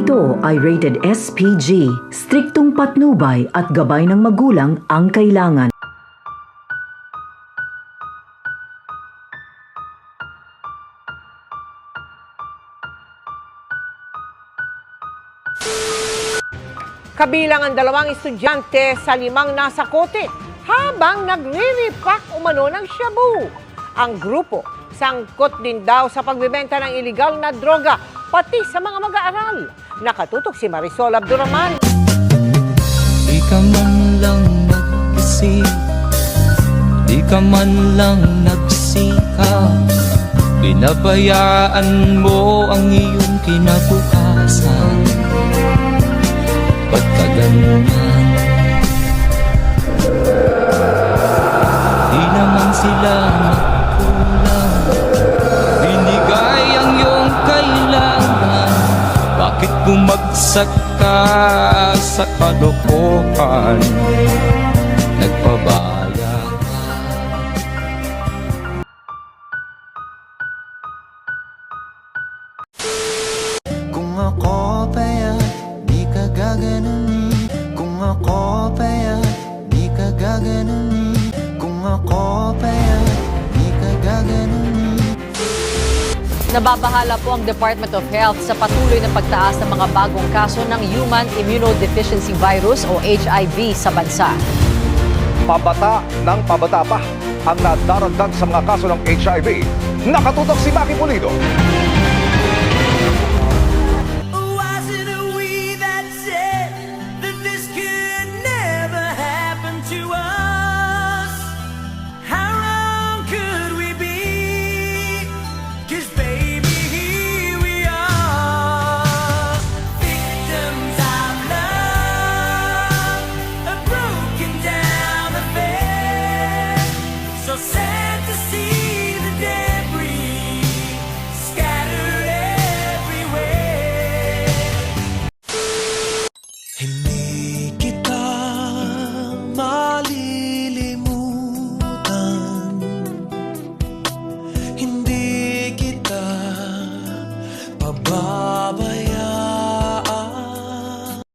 Ito ay rated SPG. Striktong patnubay at gabay ng magulang ang kailangan. Kabilang ang 2 estudyante sa 5 nasa kote habang nagre-repack umano ng shabu. Ang grupo, sangkot din daw sa pagbebenta ng iligal na droga, pati sa mga mag-aaral. Nakatutok si Marisol Abdurrahman. Di ka man lang mag-isip, di ka man lang nagsikap, pinabayaan mo ang iyong kinabukasan. Ba't ka ganyan? Di naman sila magkulang, binigay ang iyong kailangan. Bakit bumagsak ka sa kalokohan? Nagpabaya ka. Kung ako pa'y di ka gaganunin. Kung ako pa'y di ka gaganunin. Kung ako pa'y di ka gaganunin. Nababahala po ang Department of Health sa patuloy na pagtaas ng mga bagong kaso ng Human Immunodeficiency Virus o HIV sa bansa. Pabata ng pabata pa ang nadaragdag sa mga kaso ng HIV. Nakatutok si Maki Pulido.